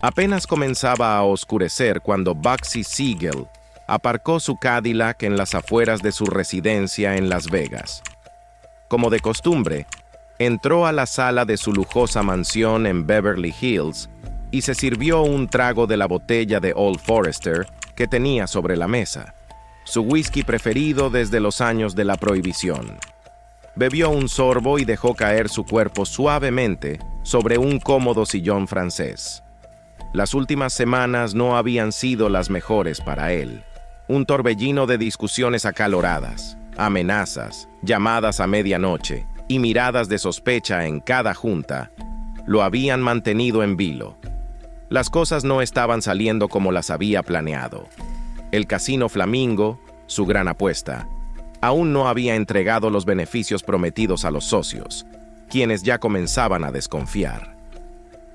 Apenas comenzaba a oscurecer cuando Bugsy Siegel aparcó su Cadillac en las afueras de su residencia en Las Vegas. Como de costumbre, entró a la sala de su lujosa mansión en Beverly Hills y se sirvió un trago de la botella de Old Forester que tenía sobre la mesa, su whisky preferido desde los años de la prohibición. Bebió un sorbo y dejó caer su cuerpo suavemente sobre un cómodo sillón francés. Las últimas semanas no habían sido las mejores para él. Un torbellino de discusiones acaloradas, amenazas, llamadas a medianoche y miradas de sospecha en cada junta lo habían mantenido en vilo. Las cosas no estaban saliendo como las había planeado. El Casino Flamingo, su gran apuesta, aún no había entregado los beneficios prometidos a los socios, quienes ya comenzaban a desconfiar.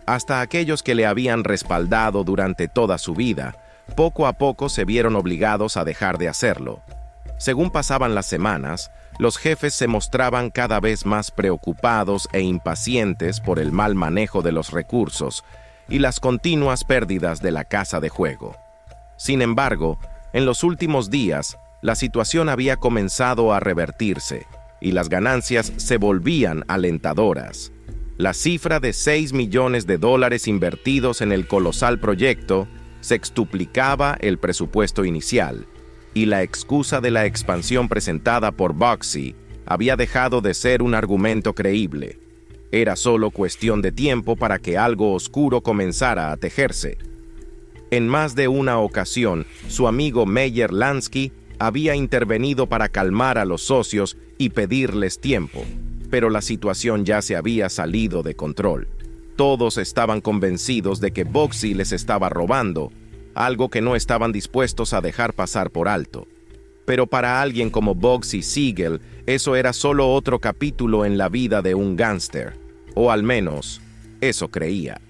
Hasta aquellos que le habían respaldado durante toda su vida, poco a poco se vieron obligados a dejar de hacerlo. Según pasaban las semanas, los jefes se mostraban cada vez más preocupados e impacientes por el mal manejo de los recursos y las continuas pérdidas de la casa de juego. Sin embargo, en los últimos días, la situación había comenzado a revertirse y las ganancias se volvían alentadoras. La cifra de $6 millones invertidos en el colosal proyecto sextuplicaba el presupuesto inicial, y la excusa de la expansión presentada por Bugsy había dejado de ser un argumento creíble. Era solo cuestión de tiempo para que algo oscuro comenzara a tejerse. En más de una ocasión, su amigo Meyer Lansky había intervenido para calmar a los socios y pedirles tiempo, pero la situación ya se había salido de control. Todos estaban convencidos de que Bugsy les estaba robando, algo que no estaban dispuestos a dejar pasar por alto. Pero para alguien como Bugsy Siegel, eso era solo otro capítulo en la vida de un gángster, o al menos, eso creía.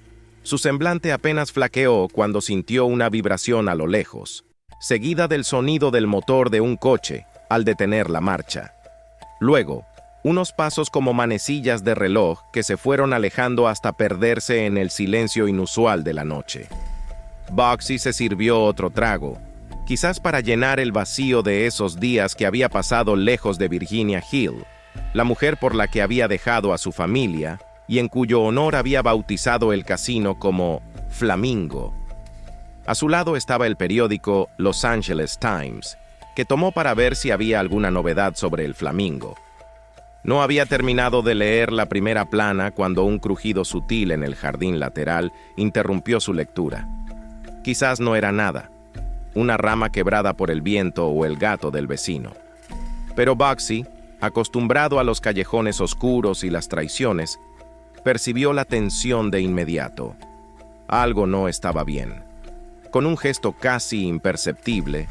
Su semblante apenas flaqueó cuando sintió una vibración a lo lejos, seguida del sonido del motor de un coche al detener la marcha. Luego, unos pasos como manecillas de reloj que se fueron alejando hasta perderse en el silencio inusual de la noche. Bugsy se sirvió otro trago, quizás para llenar el vacío de esos días que había pasado lejos de Virginia Hill, la mujer por la que había dejado a su familia y en cuyo honor había bautizado el casino como Flamingo. A su lado estaba el periódico Los Angeles Times, que tomó para ver si había alguna novedad sobre el Flamingo. No había terminado de leer la primera plana cuando un crujido sutil en el jardín lateral interrumpió su lectura. Quizás no era nada, una rama quebrada por el viento o el gato del vecino. Pero Bugsy, acostumbrado a los callejones oscuros y las traiciones, percibió la tensión de inmediato. Algo no estaba bien. Con un gesto casi imperceptible,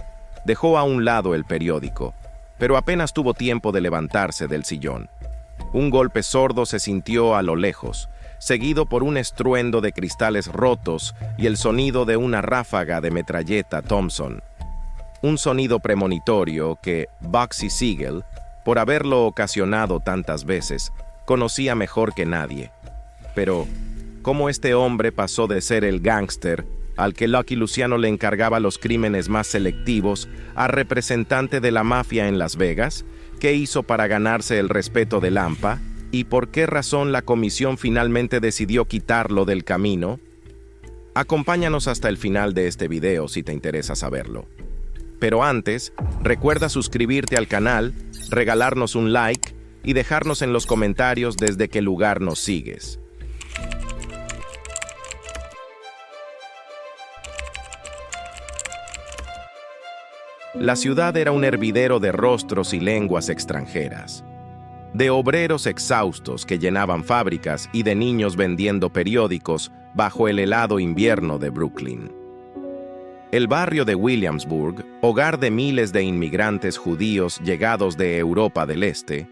dejó a un lado el periódico, pero apenas tuvo tiempo de levantarse del sillón. Un golpe sordo se sintió a lo lejos, seguido por un estruendo de cristales rotos y el sonido de una ráfaga de metralleta Thompson. Un sonido premonitorio que Bugsy Siegel, por haberlo ocasionado tantas veces, conocía mejor que nadie. Pero, ¿cómo este hombre pasó de ser el gángster al que Lucky Luciano le encargaba los crímenes más selectivos a representante de la mafia en Las Vegas? ¿Qué hizo para ganarse el respeto de Lampa? ¿Y por qué razón la comisión finalmente decidió quitarlo del camino? Acompáñanos hasta el final de este video si te interesa saberlo. Pero antes, recuerda suscribirte al canal, regalarnos un like y dejarnos en los comentarios desde qué lugar nos sigues. La ciudad era un hervidero de rostros y lenguas extranjeras, de obreros exhaustos que llenaban fábricas y de niños vendiendo periódicos bajo el helado invierno de Brooklyn. El barrio de Williamsburg, hogar de miles de inmigrantes judíos llegados de Europa del Este,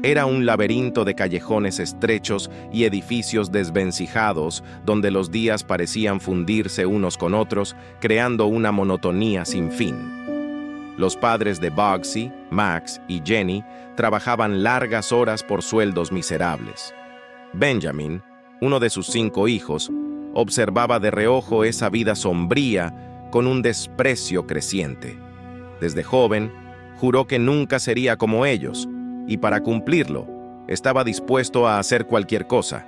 era un laberinto de callejones estrechos y edificios desvencijados donde los días parecían fundirse unos con otros, creando una monotonía sin fin. Los padres de Bugsy, Max y Jenny trabajaban largas horas por sueldos miserables. Benjamin, uno de sus 5 hijos, observaba de reojo esa vida sombría con un desprecio creciente. Desde joven, juró que nunca sería como ellos, y para cumplirlo, estaba dispuesto a hacer cualquier cosa.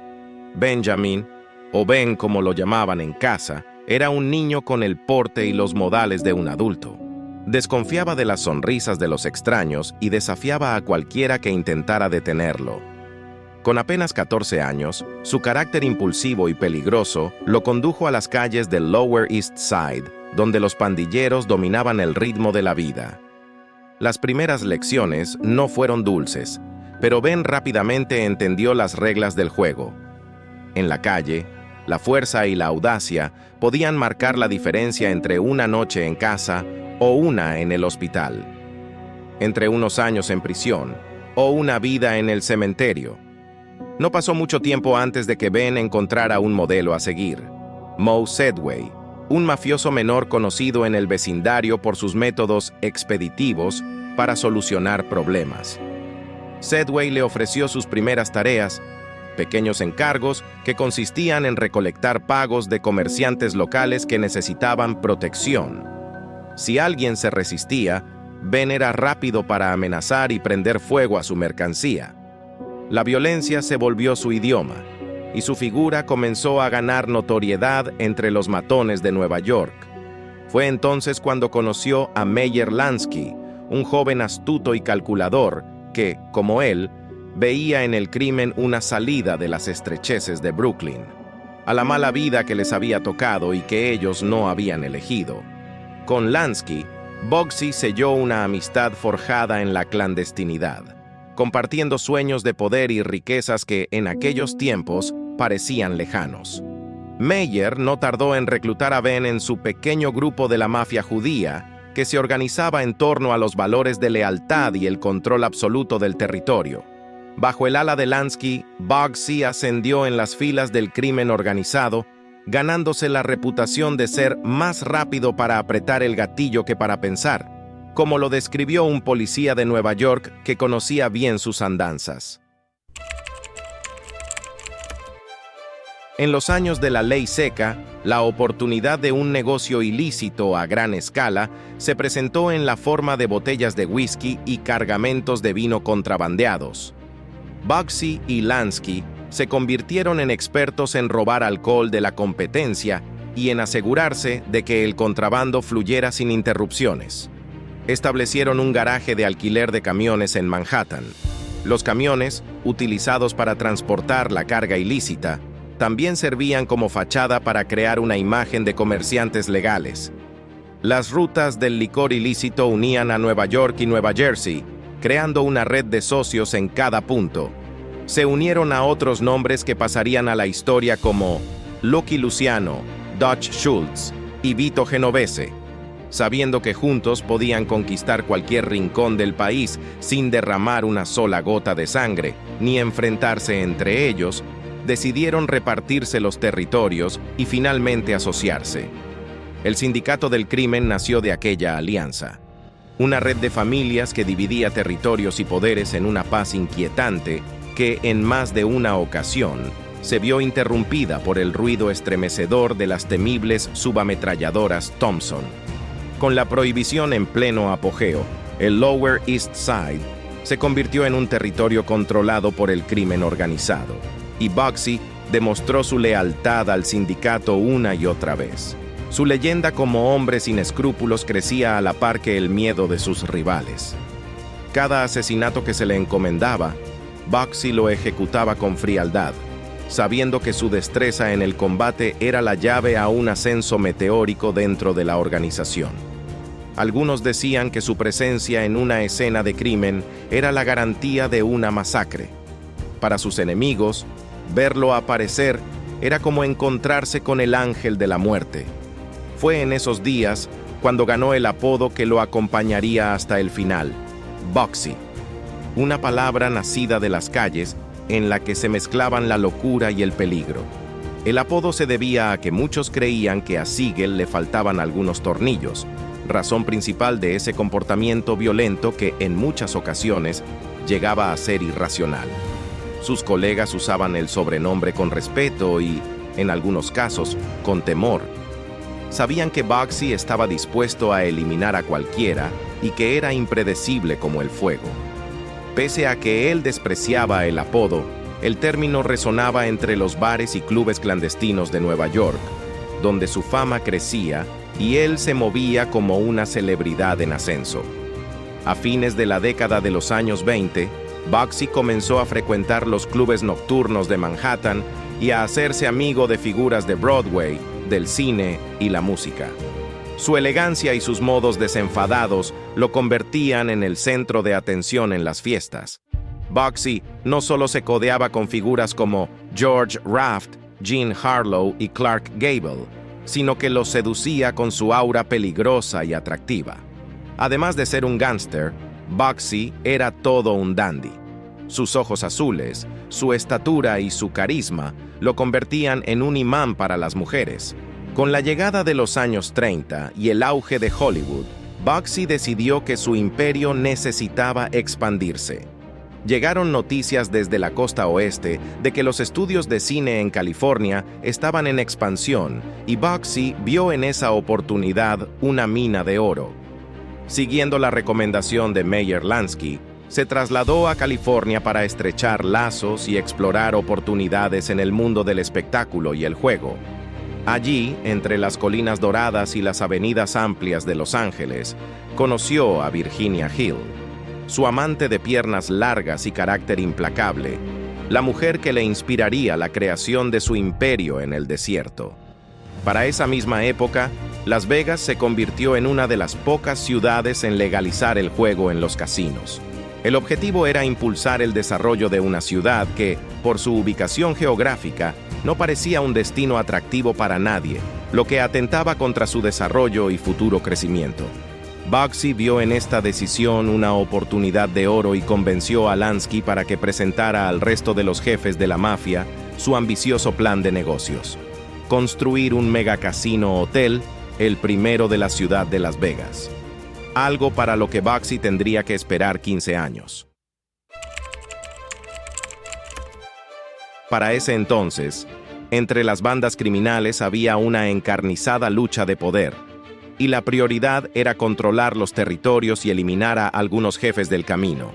Benjamin, o Ben como lo llamaban en casa, era un niño con el porte y los modales de un adulto. Desconfiaba de las sonrisas de los extraños y desafiaba a cualquiera que intentara detenerlo. Con apenas 14 años, su carácter impulsivo y peligroso lo condujo a las calles del Lower East Side, donde los pandilleros dominaban el ritmo de la vida. Las primeras lecciones no fueron dulces, pero Ben rápidamente entendió las reglas del juego. En la calle, la fuerza y la audacia podían marcar la diferencia entre una noche en casa o una en el hospital, entre unos años en prisión o una vida en el cementerio. No pasó mucho tiempo antes de que Ben encontrara un modelo a seguir: Moe Sedway, un mafioso menor conocido en el vecindario por sus métodos expeditivos para solucionar problemas. Sedway le ofreció sus primeras tareas, pequeños encargos que consistían en recolectar pagos de comerciantes locales que necesitaban protección. Si alguien se resistía, Ben era rápido para amenazar y prender fuego a su mercancía. La violencia se volvió su idioma, y su figura comenzó a ganar notoriedad entre los matones de Nueva York. Fue entonces cuando conoció a Meyer Lansky, un joven astuto y calculador que, como él, veía en el crimen una salida de las estrecheces de Brooklyn, a la mala vida que les había tocado y que ellos no habían elegido. Con Lansky, Bugsy selló una amistad forjada en la clandestinidad, compartiendo sueños de poder y riquezas que en aquellos tiempos parecían lejanos. Meyer no tardó en reclutar a Ben en su pequeño grupo de la mafia judía, que se organizaba en torno a los valores de lealtad y el control absoluto del territorio. Bajo el ala de Lansky, Bugsy ascendió en las filas del crimen organizado, ganándose la reputación de ser más rápido para apretar el gatillo que para pensar, como lo describió un policía de Nueva York que conocía bien sus andanzas. En los años de la ley seca, la oportunidad de un negocio ilícito a gran escala se presentó en la forma de botellas de whisky y cargamentos de vino contrabandeados. Bugsy y Lansky se convirtieron en expertos en robar alcohol de la competencia y en asegurarse de que el contrabando fluyera sin interrupciones. Establecieron un garaje de alquiler de camiones en Manhattan. Los camiones, utilizados para transportar la carga ilícita, también servían como fachada para crear una imagen de comerciantes legales. Las rutas del licor ilícito unían a Nueva York y Nueva Jersey, creando una red de socios en cada punto. Se unieron a otros nombres que pasarían a la historia como Lucky Luciano, Dutch Schultz y Vito Genovese, sabiendo que juntos podían conquistar cualquier rincón del país sin derramar una sola gota de sangre, ni enfrentarse entre ellos. Decidieron repartirse los territorios y finalmente asociarse. El Sindicato del Crimen nació de aquella alianza, una red de familias que dividía territorios y poderes en una paz inquietante que, en más de una ocasión, se vio interrumpida por el ruido estremecedor de las temibles subametralladoras Thompson. Con la prohibición en pleno apogeo, el Lower East Side se convirtió en un territorio controlado por el crimen organizado, y Bugsy demostró su lealtad al sindicato una y otra vez. Su leyenda como hombre sin escrúpulos crecía a la par que el miedo de sus rivales. Cada asesinato que se le encomendaba, Bugsy lo ejecutaba con frialdad, sabiendo que su destreza en el combate era la llave a un ascenso meteórico dentro de la organización. Algunos decían que su presencia en una escena de crimen era la garantía de una masacre. Para sus enemigos, verlo aparecer era como encontrarse con el ángel de la muerte. Fue en esos días cuando ganó el apodo que lo acompañaría hasta el final: Bugsy, una palabra nacida de las calles en la que se mezclaban la locura y el peligro. El apodo se debía a que muchos creían que a Siegel le faltaban algunos tornillos, razón principal de ese comportamiento violento que en muchas ocasiones llegaba a ser irracional. Sus colegas usaban el sobrenombre con respeto y, en algunos casos, con temor. Sabían que Bugsy estaba dispuesto a eliminar a cualquiera y que era impredecible como el fuego. Pese a que él despreciaba el apodo, el término resonaba entre los bares y clubes clandestinos de Nueva York, donde su fama crecía y él se movía como una celebridad en ascenso. A fines de la década de los años 20, Bugsy comenzó a frecuentar los clubes nocturnos de Manhattan y a hacerse amigo de figuras de Broadway, del cine y la música. Su elegancia y sus modos desenfadados lo convertían en el centro de atención en las fiestas. Bugsy no solo se codeaba con figuras como George Raft, Jean Harlow y Clark Gable, sino que los seducía con su aura peligrosa y atractiva. Además de ser un gángster, Bugsy era todo un dandy. Sus ojos azules, su estatura y su carisma lo convertían en un imán para las mujeres. Con la llegada de los años 30 y el auge de Hollywood, Bugsy decidió que su imperio necesitaba expandirse. Llegaron noticias desde la costa oeste de que los estudios de cine en California estaban en expansión y Bugsy vio en esa oportunidad una mina de oro. Siguiendo la recomendación de Meyer Lansky, se trasladó a California para estrechar lazos y explorar oportunidades en el mundo del espectáculo y el juego. Allí, entre las colinas doradas y las avenidas amplias de Los Ángeles, conoció a Virginia Hill, su amante de piernas largas y carácter implacable, la mujer que le inspiraría la creación de su imperio en el desierto. Para esa misma época, Las Vegas se convirtió en una de las pocas ciudades en legalizar el juego en los casinos. El objetivo era impulsar el desarrollo de una ciudad que, por su ubicación geográfica, no parecía un destino atractivo para nadie, lo que atentaba contra su desarrollo y futuro crecimiento. Bugsy vio en esta decisión una oportunidad de oro y convenció a Lansky para que presentara al resto de los jefes de la mafia su ambicioso plan de negocios: construir un megacasino hotel, el primero de la ciudad de Las Vegas. Algo para lo que Bugsy tendría que esperar 15 años. Para ese entonces, entre las bandas criminales había una encarnizada lucha de poder, y la prioridad era controlar los territorios y eliminar a algunos jefes del camino.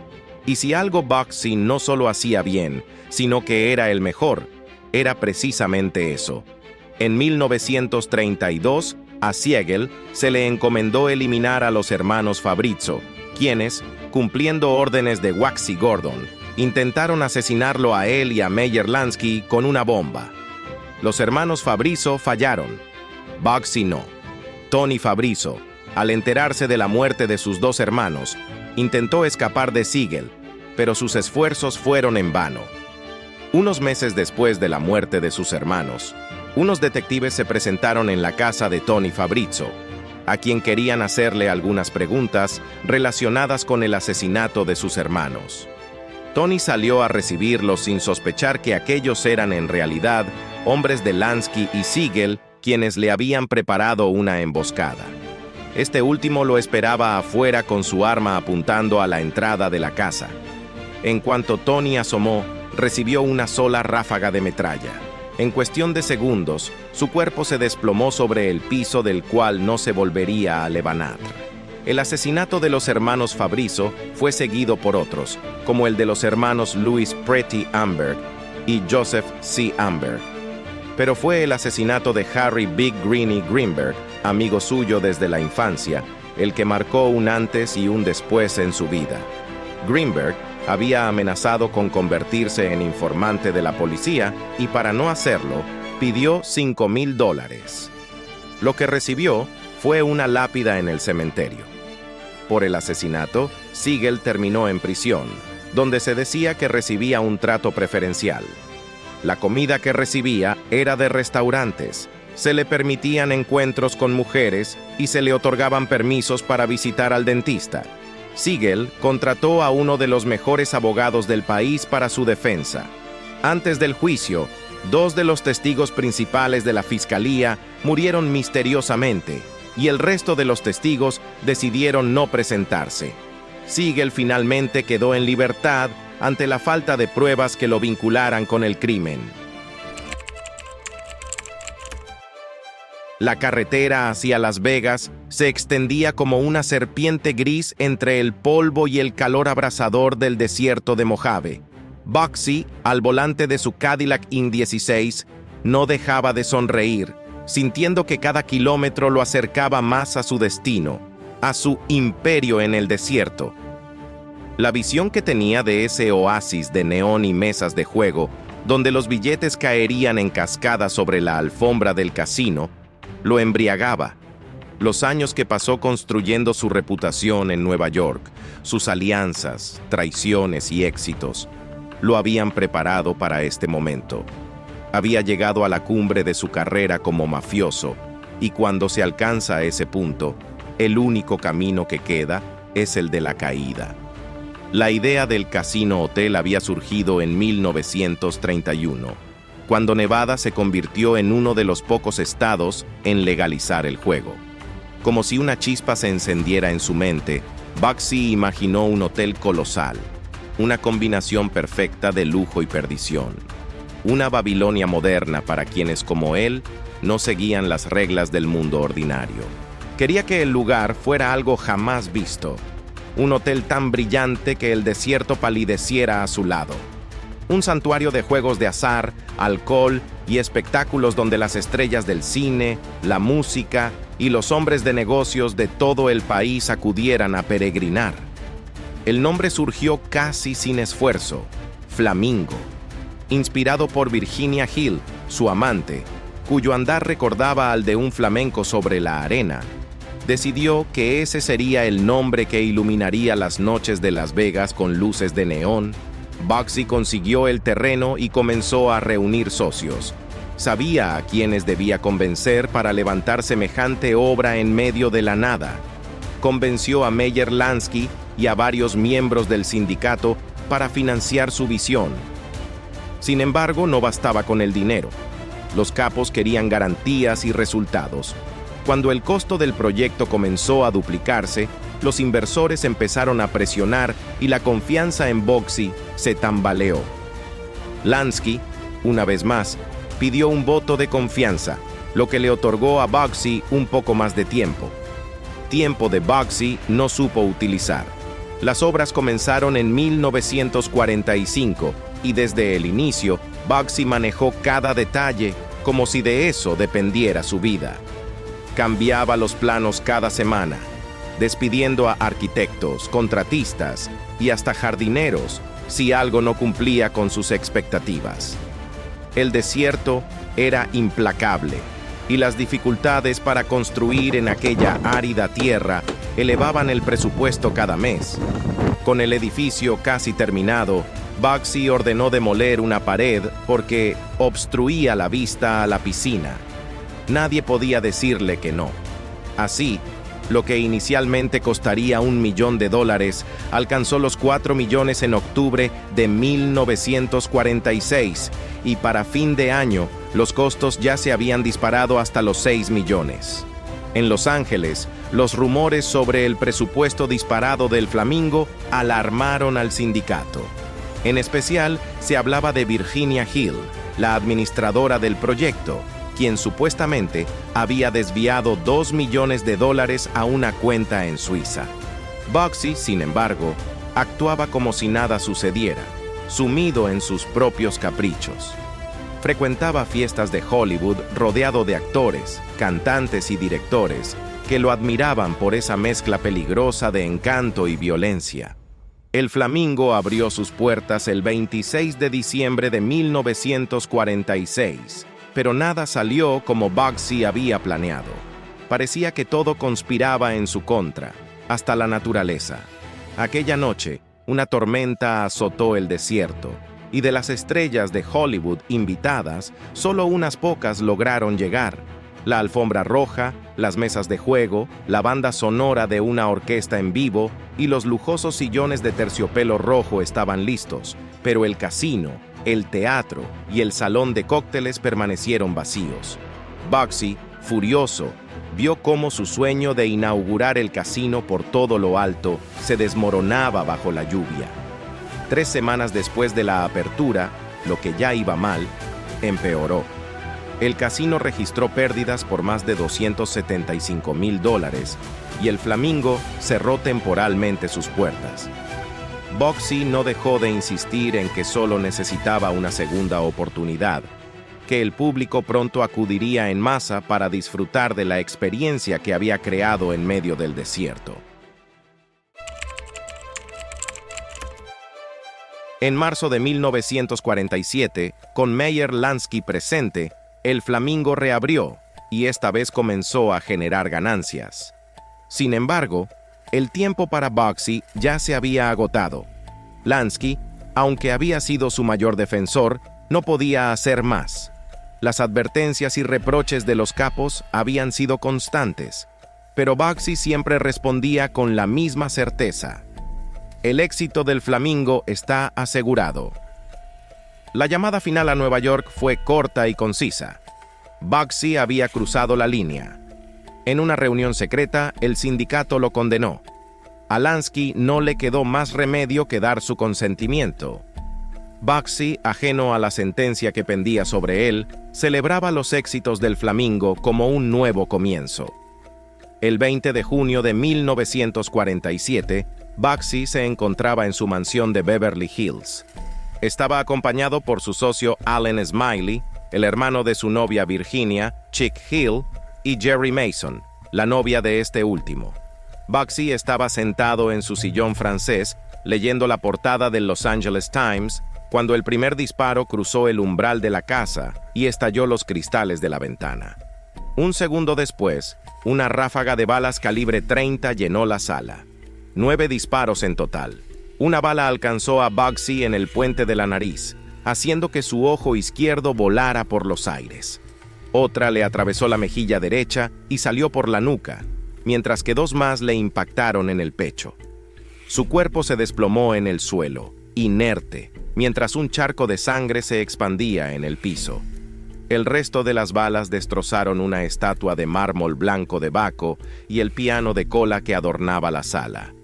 Y si algo Bugsy no solo hacía bien, sino que era el mejor, era precisamente eso. En 1932, a Siegel se le encomendó eliminar a los hermanos Fabrizio, quienes, cumpliendo órdenes de Waxy Gordon, intentaron asesinarlo a él y a Meyer Lansky con una bomba. Los hermanos Fabrizio fallaron. Bugsy no. Tony Fabrizio, al enterarse de la muerte de sus dos hermanos, intentó escapar de Siegel, pero sus esfuerzos fueron en vano. Unos meses después de la muerte de sus hermanos, unos detectives se presentaron en la casa de Tony Fabrizio, a quien querían hacerle algunas preguntas relacionadas con el asesinato de sus hermanos. Tony salió a recibirlos sin sospechar que aquellos eran en realidad hombres de Lansky y Siegel, quienes le habían preparado una emboscada. Este último lo esperaba afuera con su arma apuntando a la entrada de la casa. En cuanto Tony asomó, recibió una sola ráfaga de metralla. En cuestión de segundos, su cuerpo se desplomó sobre el piso del cual no se volvería a levantar. El asesinato de los hermanos Fabrizio fue seguido por otros, como el de los hermanos Louis Pretty Amberg y Joseph C. Amberg. Pero fue el asesinato de Harry Big Greeny Greenberg, amigo suyo desde la infancia, el que marcó un antes y un después en su vida. Greenberg había amenazado con convertirse en informante de la policía y para no hacerlo, pidió $5,000. Lo que recibió fue una lápida en el cementerio. Por el asesinato, Siegel terminó en prisión, donde se decía que recibía un trato preferencial. La comida que recibía era de restaurantes, se le permitían encuentros con mujeres y se le otorgaban permisos para visitar al dentista. Siegel contrató a uno de los mejores abogados del país para su defensa. Antes del juicio, 2 de los testigos principales de la fiscalía murieron misteriosamente y el resto de los testigos decidieron no presentarse. Siegel finalmente quedó en libertad ante la falta de pruebas que lo vincularan con el crimen. La carretera hacia Las Vegas se extendía como una serpiente gris entre el polvo y el calor abrasador del desierto de Mojave. Bugsy, al volante de su Cadillac IN-16, no dejaba de sonreír, sintiendo que cada kilómetro lo acercaba más a su destino, a su imperio en el desierto. La visión que tenía de ese oasis de neón y mesas de juego, donde los billetes caerían en cascada sobre la alfombra del casino, lo embriagaba. Los años que pasó construyendo su reputación en Nueva York, sus alianzas, traiciones y éxitos, lo habían preparado para este momento. Había llegado a la cumbre de su carrera como mafioso, y cuando se alcanza a ese punto, el único camino que queda es el de la caída. La idea del Casino Hotel había surgido en 1931, cuando Nevada se convirtió en uno de los pocos estados en legalizar el juego. Como si una chispa se encendiera en su mente, Bugsy imaginó un hotel colosal, una combinación perfecta de lujo y perdición. Una Babilonia moderna para quienes, como él, no seguían las reglas del mundo ordinario. Quería que el lugar fuera algo jamás visto, un hotel tan brillante que el desierto palideciera a su lado. Un santuario de juegos de azar, alcohol y espectáculos donde las estrellas del cine, la música y los hombres de negocios de todo el país acudieran a peregrinar. El nombre surgió casi sin esfuerzo, Flamingo, inspirado por Virginia Hill, su amante, cuyo andar recordaba al de un flamenco sobre la arena. Decidió que ese sería el nombre que iluminaría las noches de Las Vegas con luces de neón. Bugsy consiguió el terreno y comenzó a reunir socios. Sabía a quienes debía convencer para levantar semejante obra en medio de la nada. Convenció a Meyer Lansky y a varios miembros del sindicato para financiar su visión. Sin embargo, no bastaba con el dinero. Los capos querían garantías y resultados. Cuando el costo del proyecto comenzó a duplicarse, los inversores empezaron a presionar y la confianza en Bugsy se tambaleó. Lansky, una vez más, pidió un voto de confianza, lo que le otorgó a Bugsy un poco más de tiempo. Tiempo de Bugsy no supo utilizar. Las obras comenzaron en 1945 y desde el inicio, Bugsy manejó cada detalle como si de eso dependiera su vida. Cambiaba los planos cada semana, despidiendo a arquitectos, contratistas y hasta jardineros si algo no cumplía con sus expectativas. El desierto era implacable y las dificultades para construir en aquella árida tierra elevaban el presupuesto cada mes. Con el edificio casi terminado, Bugsy ordenó demoler una pared porque obstruía la vista a la piscina. Nadie podía decirle que no. Así, lo que inicialmente costaría $1 millón alcanzó los 4 millones en octubre de 1946 y para fin de año los costos ya se habían disparado hasta los 6 millones. En Los Ángeles, los rumores sobre el presupuesto disparado del Flamingo alarmaron al sindicato. En especial, se hablaba de Virginia Hill, la administradora del proyecto, quien supuestamente había desviado $2 millones a una cuenta en Suiza. Bugsy, sin embargo, actuaba como si nada sucediera, sumido en sus propios caprichos. Frecuentaba fiestas de Hollywood rodeado de actores, cantantes y directores que lo admiraban por esa mezcla peligrosa de encanto y violencia. El Flamingo abrió sus puertas el 26 de diciembre de 1946, pero nada salió como Bugsy había planeado. Parecía que todo conspiraba en su contra, hasta la naturaleza. Aquella noche, una tormenta azotó el desierto, y de las estrellas de Hollywood invitadas, solo unas pocas lograron llegar. La alfombra roja, las mesas de juego, la banda sonora de una orquesta en vivo y los lujosos sillones de terciopelo rojo estaban listos, pero el casino, el teatro y el salón de cócteles permanecieron vacíos. Bugsy, furioso, vio cómo su sueño de inaugurar el casino por todo lo alto se desmoronaba bajo la lluvia. 3 semanas después de la apertura, lo que ya iba mal, empeoró. El casino registró pérdidas por más de $275,000 y el Flamingo cerró temporalmente sus puertas. Boxy no dejó de insistir en que solo necesitaba una segunda oportunidad, que el público pronto acudiría en masa para disfrutar de la experiencia que había creado en medio del desierto. En marzo de 1947, con Meyer Lansky presente, el Flamingo reabrió y esta vez comenzó a generar ganancias. Sin embargo, el tiempo para Boxy ya se había agotado. Lansky, aunque había sido su mayor defensor, no podía hacer más. Las advertencias y reproches de los capos habían sido constantes, pero Boxy siempre respondía con la misma certeza: el éxito del Flamingo está asegurado. La llamada final a Nueva York fue corta y concisa. Boxy había cruzado la línea. En una reunión secreta, el sindicato lo condenó. A Lansky no le quedó más remedio que dar su consentimiento. Boxy, ajeno a la sentencia que pendía sobre él, celebraba los éxitos del Flamingo como un nuevo comienzo. El 20 de junio de 1947, Boxy se encontraba en su mansión de Beverly Hills. Estaba acompañado por su socio Allen Smiley, el hermano de su novia Virginia, Chick Hill, y Jerry Mason, la novia de este último. Boxy estaba sentado en su sillón francés, leyendo la portada del Los Angeles Times, cuando el primer disparo cruzó el umbral de la casa y estalló los cristales de la ventana. Un segundo después, una ráfaga de balas calibre 30 llenó la sala. 9 disparos en total. Una bala alcanzó a Boxy en el puente de la nariz, haciendo que su ojo izquierdo volara por los aires. Otra le atravesó la mejilla derecha y salió por la nuca, mientras que 2 más le impactaron en el pecho. Su cuerpo se desplomó en el suelo, inerte, mientras un charco de sangre se expandía en el piso. El resto de las balas destrozaron una estatua de mármol blanco de Baco y el piano de cola que adornaba la sala.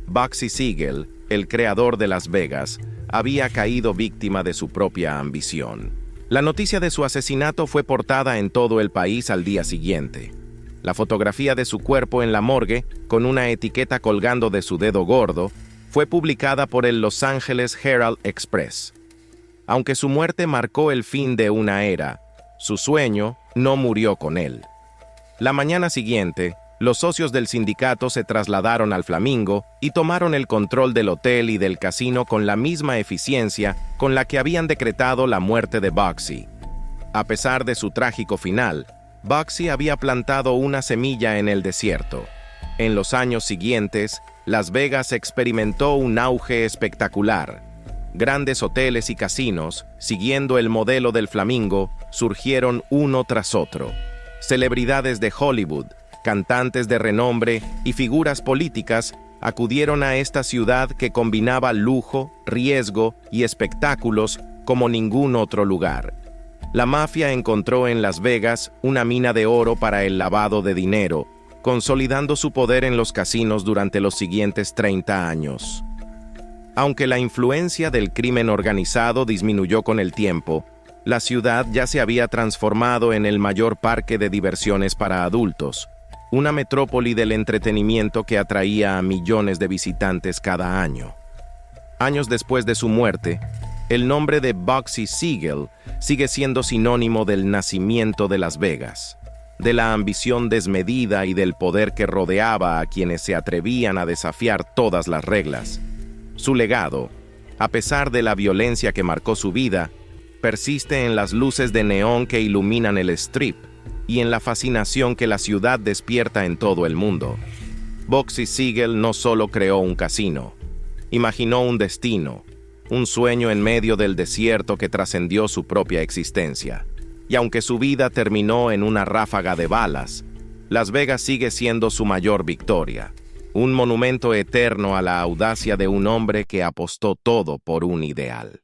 Boxy Siegel, el creador de Las Vegas, había caído víctima de su propia ambición. La noticia de su asesinato fue portada en todo el país al día siguiente. La fotografía de su cuerpo en la morgue, con una etiqueta colgando de su dedo gordo, fue publicada por el Los Angeles Herald Express. Aunque su muerte marcó el fin de una era, su sueño no murió con él. La mañana siguiente, los socios del sindicato se trasladaron al Flamingo y tomaron el control del hotel y del casino con la misma eficiencia con la que habían decretado la muerte de Boxy. A pesar de su trágico final, Boxy había plantado una semilla en el desierto. En los años siguientes, Las Vegas experimentó un auge espectacular. Grandes hoteles y casinos, siguiendo el modelo del Flamingo, surgieron uno tras otro. Celebridades de Hollywood, cantantes de renombre y figuras políticas acudieron a esta ciudad que combinaba lujo, riesgo y espectáculos como ningún otro lugar. La mafia encontró en Las Vegas una mina de oro para el lavado de dinero, consolidando su poder en los casinos durante los siguientes 30 años. Aunque la influencia del crimen organizado disminuyó con el tiempo, la ciudad ya se había transformado en el mayor parque de diversiones para adultos, una metrópoli del entretenimiento que atraía a millones de visitantes cada año. Años después de su muerte, el nombre de Boxy Siegel sigue siendo sinónimo del nacimiento de Las Vegas, de la ambición desmedida y del poder que rodeaba a quienes se atrevían a desafiar todas las reglas. Su legado, a pesar de la violencia que marcó su vida, persiste en las luces de neón que iluminan el Strip y en la fascinación que la ciudad despierta en todo el mundo. Boxy Siegel no solo creó un casino, imaginó un destino, un sueño en medio del desierto que trascendió su propia existencia. Y aunque su vida terminó en una ráfaga de balas, Las Vegas sigue siendo su mayor victoria, un monumento eterno a la audacia de un hombre que apostó todo por un ideal.